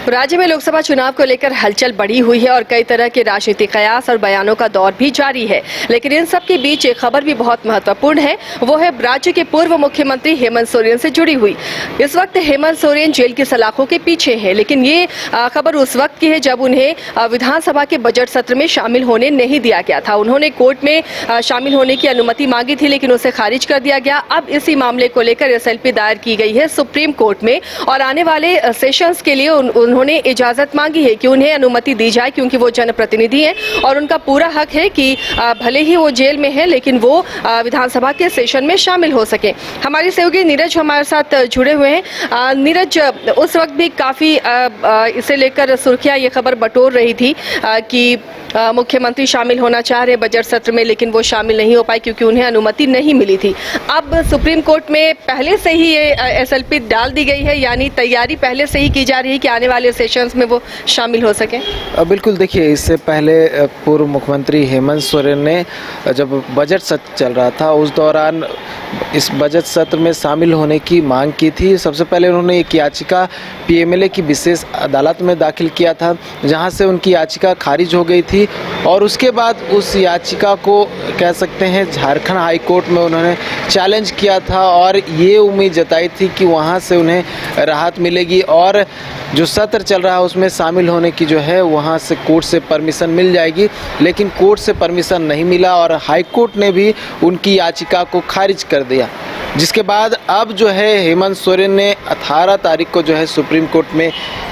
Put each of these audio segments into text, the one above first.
राज्य में लोकसभा चुनाव को लेकर हलचल बढ़ी हुई है और कई तरह के राजनीतिक कयास और बयानों का दौर भी जारी है। लेकिन इन सब के बीच एक खबर भी बहुत महत्वपूर्ण है, वो है राज्य के पूर्व मुख्यमंत्री हेमंत सोरेन से जुड़ी हुई। इस वक्त हेमंत सोरेन जेल की सलाखों के पीछे हैं, लेकिन ये खबर उस वक्त की है जब उन्हें विधानसभा के बजट सत्र में शामिल होने नहीं दिया गया था। उन्होंने कोर्ट में शामिल होने की अनुमति मांगी थी, लेकिन उसे खारिज कर दिया गया। अब इसी मामले को लेकर SLP दायर की गई है सुप्रीम कोर्ट में और आने वाले सेशंस के लिए उन्होंने इजाजत मांगी है कि उन्हें अनुमति दी जाए, क्योंकि वो जनप्रतिनिधि हैं और उनका पूरा हक है कि भले ही वो जेल में है लेकिन वो विधानसभा के सेशन में शामिल हो सके। हमारी सहयोगी नीरज हमारे साथ जुड़े हुए हैं। नीरज, उस वक्त भी काफ़ी इसे लेकर सुर्खियां ये खबर बटोर रही थी कि मुख्यमंत्री शामिल होना चाह रहे बजट सत्र में, लेकिन वो शामिल नहीं हो पाए क्योंकि उन्हें अनुमति नहीं मिली थी। अब सुप्रीम कोर्ट में पहले से ही ये SLP डाल दी गई है, यानी तैयारी पहले से ही की जा रही है कि आने वाले सेशंस में वो शामिल हो सके। बिल्कुल, देखिए, इससे पहले पूर्व मुख्यमंत्री हेमंत सोरेन ने जब बजट सत्र चल रहा था उस दौरान इस बजट सत्र में शामिल होने की मांग की थी। सबसे पहले उन्होंने एक याचिका PMLA की विशेष अदालत में दाखिल किया था, जहां से उनकी याचिका खारिज हो गई थी और उसके बाद उस याचिका को कह सकते हैं झारखंड हाई कोर्ट में उन्होंने चैलेंज किया था और ये उम्मीद जताई थी कि वहां से उन्हें राहत मिलेगी और जो सत्र चल रहा है उसमें शामिल होने की जो है वहां से कोर्ट से परमिशन मिल जाएगी। लेकिन कोर्ट से परमिशन नहीं मिला और हाई कोर्ट ने भी उनकी याचिका को खारिज कर दिया, जिसके बाद अब जो है हेमंत सोरेन ने 18 तारीख को जो है सुप्रीम कोर्ट में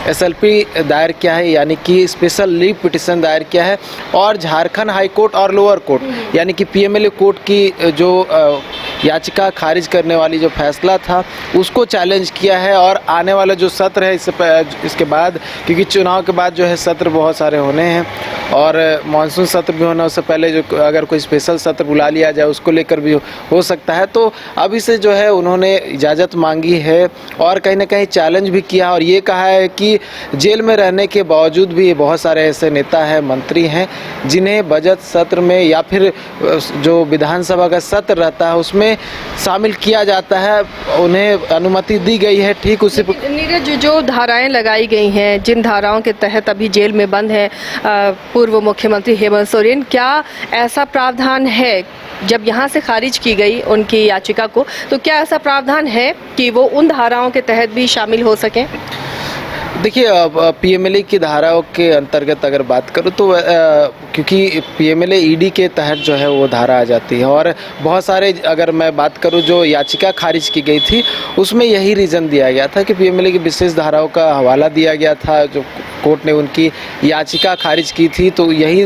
SLP दायर किया है, यानी कि स्पेशल लीव पिटिशन दायर किया है और झारखंड हाई कोर्ट और लोअर कोर्ट यानी कि PMLA कोर्ट की जो याचिका खारिज करने वाली जो फैसला था उसको चैलेंज किया है। और आने वाला जो सत्र है इसके बाद, क्योंकि चुनाव के बाद जो है सत्र बहुत सारे होने हैं और मानसून सत्र भी होना, उससे पहले जो अगर कोई स्पेशल सत्र बुला लिया जाए उसको लेकर भी हो सकता है। तो अभी से जो है उन्होंने इजाज़त मांगी है और कहीं ना कहीं चैलेंज भी किया और ये कहा है कि जेल में रहने के बावजूद भी बहुत सारे ऐसे नेता हैं, मंत्री हैं जिन्हें बजट सत्र में या फिर जो विधानसभा का सत्र रहता है उसमें शामिल किया जाता है, उन्हें अनुमति दी गई है। ठीक उसी नीरज, जो धाराएं लगाई गई हैं, जिन धाराओं के तहत अभी जेल में बंद है पूर्व मुख्यमंत्री हेमंत सोरेन, क्या ऐसा प्रावधान है जब यहाँ से खारिज की गई उनकी याचिका को, तो क्या ऐसा प्रावधान है कि वो उन धाराओं के तहत भी शामिल हो सकें? देखिए, PMLA की धाराओं के अंतर्गत अगर बात करूँ तो क्योंकि PMLA ED के तहत जो है वो धारा आ जाती है और बहुत सारे, अगर मैं बात करूँ जो याचिका खारिज की गई थी उसमें यही रीज़न दिया गया था कि PMLA की विशेष धाराओं का हवाला दिया गया था। जो कोर्ट ने उनकी याचिका खारिज की थी तो यही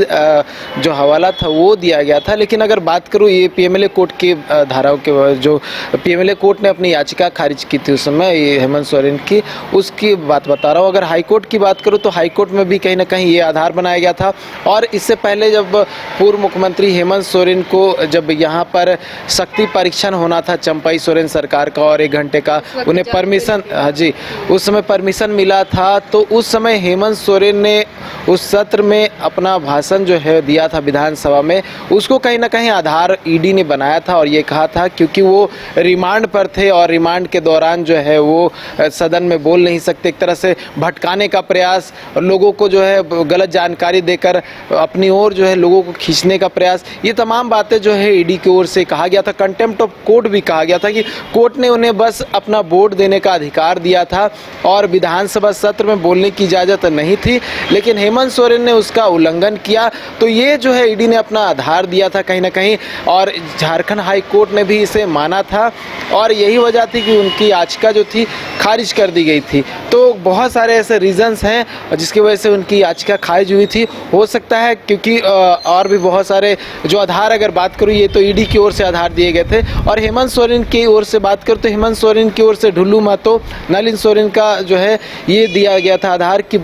जो हवाला था वो दिया गया था। लेकिन अगर बात करूँ ये PMLA कोर्ट की धाराओं के, जो PMLA कोर्ट ने अपनी याचिका खारिज की थी उस समय ये हेमंत सोरेन की, उसकी बात बता रहा हूँ। अगर हाई कोर्ट की बात करूँ तो हाई कोर्ट में भी कहीं ना कहीं ये आधार बनाया गया था और इससे पहले जब पूर्व मुख्यमंत्री हेमंत सोरेन को जब यहाँ पर शक्ति परीक्षण होना था चंपाई सोरेन सरकार का और 1 घंटे का उन्हें परमिशन, हाँ जी, उस समय परमिशन मिला था, तो उस समय हेमंत सोरेन ने उस सत्र में अपना भाषण जो है दिया था विधानसभा में, उसको कहीं ना कहीं आधार ED ने बनाया था और ये कहा था क्योंकि वो रिमांड पर थे और रिमांड के दौरान जो है वो सदन में बोल नहीं सकते, एक तरह से भटकाने का प्रयास और लोगों को जो है गलत जानकारी देकर अपनी ओर जो है लोगों को खींचने का प्रयास, ये तमाम बातें जो है ED की ओर से कहा गया था। कंटेम्प्ट ऑफ कोर्ट भी कहा गया था कि कोर्ट ने उन्हें बस अपना वोट देने का अधिकार दिया था और विधानसभा सत्र में बोलने की इजाज़त नहीं थी, लेकिन हेमंत सोरेन ने उसका उल्लंघन किया। तो ये जो है ED ने अपना आधार दिया था कहीं ना कहीं और झारखंड हाई कोर्ट ने भी इसे माना था और यही वजह थी कि उनकी याचिका जो थी खारिज कर दी गई थी। तो बहुत सारे ऐसे रीजंस हैं जिसकी वजह से उनकी याचिका खारिज हुई थी। हो सकता है क्योंकि और भी बहुत सारे जो आधार, अगर बात करूँ ये तो ED की ओर से आधार दिए गए थे और हेमंत सोरेन की ओर से बात करूँ तो हेमंत सोरेन की ओर से ढुल्लू महतो, नलिन सोरेन का जो है ये दिया गया था आधार कि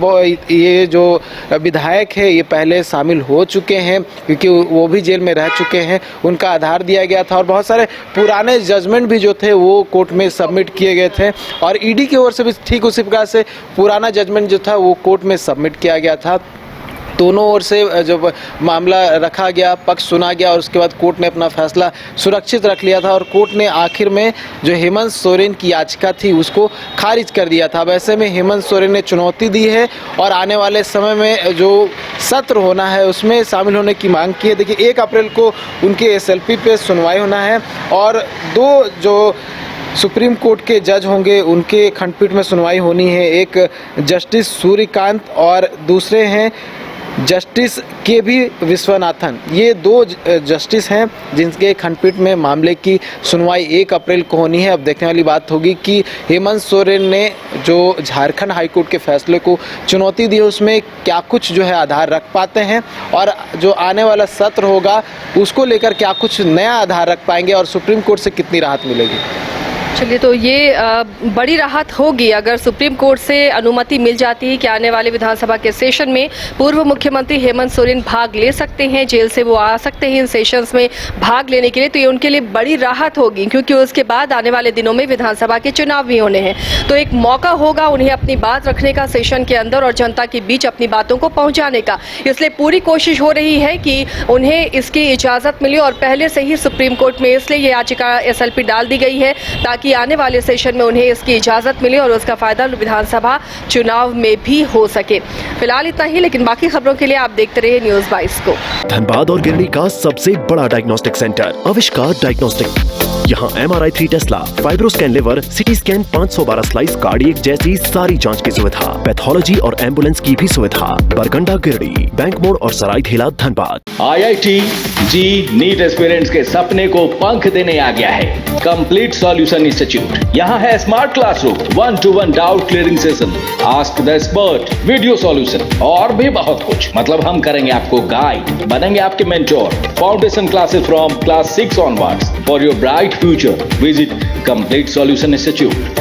ये जो विधायक है ये पहले शामिल हो चुके हैं क्योंकि वो भी जेल में रह चुके हैं, उनका आधार दिया गया था और बहुत सारे पुराने जजमेंट भी जो थे वो कोर्ट में सबमिट किए गए थे और ED की ओर से भी ठीक उसी प्रकार से पुराना जजमेंट जो था वो कोर्ट में सबमिट किया गया था। दोनों ओर से जब मामला रखा गया, पक्ष सुना गया और उसके बाद कोर्ट ने अपना फैसला सुरक्षित रख लिया था और कोर्ट ने आखिर में जो हेमंत सोरेन की याचिका थी उसको खारिज कर दिया था। वैसे में हेमंत सोरेन ने चुनौती दी है और आने वाले समय में जो सत्र होना है उसमें शामिल होने की मांग की है। देखिए 1 अप्रैल को उनके SLP पे सुनवाई होना है और 2 जो सुप्रीम कोर्ट के जज होंगे उनके खंडपीठ में सुनवाई होनी है। एक जस्टिस सूर्यकांत और दूसरे हैं जस्टिस KB विश्वनाथन। ये 2 जस्टिस हैं जिनके खंडपीठ में मामले की सुनवाई 1 अप्रैल को होनी है। अब देखने वाली बात होगी कि हेमंत सोरेन ने जो झारखंड हाईकोर्ट के फैसले को चुनौती दी है उसमें क्या कुछ जो है आधार रख पाते हैं और जो आने वाला सत्र होगा उसको लेकर क्या कुछ नया आधार रख पाएंगे और सुप्रीम कोर्ट से कितनी राहत मिलेगी। चलिए, तो ये बड़ी राहत होगी अगर सुप्रीम कोर्ट से अनुमति मिल जाती है कि आने वाले विधानसभा के सेशन में पूर्व मुख्यमंत्री हेमंत सोरेन भाग ले सकते हैं, जेल से वो आ सकते हैं इन सेशंस में भाग लेने के लिए। तो ये उनके लिए बड़ी राहत होगी क्योंकि उसके बाद आने वाले दिनों में विधानसभा के चुनाव भी होने हैं। तो एक मौका होगा उन्हें अपनी बात रखने का सेशन के अंदर और जनता के बीच अपनी बातों को पहुँचाने का। इसलिए पूरी कोशिश हो रही है कि उन्हें इसकी इजाज़त मिले और पहले से ही सुप्रीम कोर्ट में इसलिए ये याचिका SLP डाल दी गई है ताकि आने वाले सेशन में उन्हें इसकी इजाजत मिले और उसका फायदा विधानसभा चुनाव में भी हो सके। फिलहाल इतना ही, लेकिन बाकी खबरों के लिए आप देखते रहिए न्यूज़ 22 को। धनबाद और गिरडी का सबसे बड़ा डायग्नोस्टिक सेंटर आविष्कार डायग्नोस्टिक। यहाँ MRI 3 Tesla, fibroscan liver, CT scan 512 slice cardiac जैसी सारी जांच की सुविधा, पैथोलॉजी और एम्बुलेंस की भी सुविधा। बरगंडा गिरडी, बैंक मोड़ और सराय ठेला धनबाद। IIT जी नीट एस्पिरेंट्स के सपने को पंख देने आ गया है कंप्लीट सॉल्यूशन इंस्टीट्यूट। यहाँ है smart classroom, 1-to-1 doubt clearing session, ask the expert, video solution और भी बहुत कुछ। मतलब हम करेंगे आपको गाइड, बनेंगे आपके mentor. Foundation classes from class 6 onwards for your bright future. Visit complete solution institute.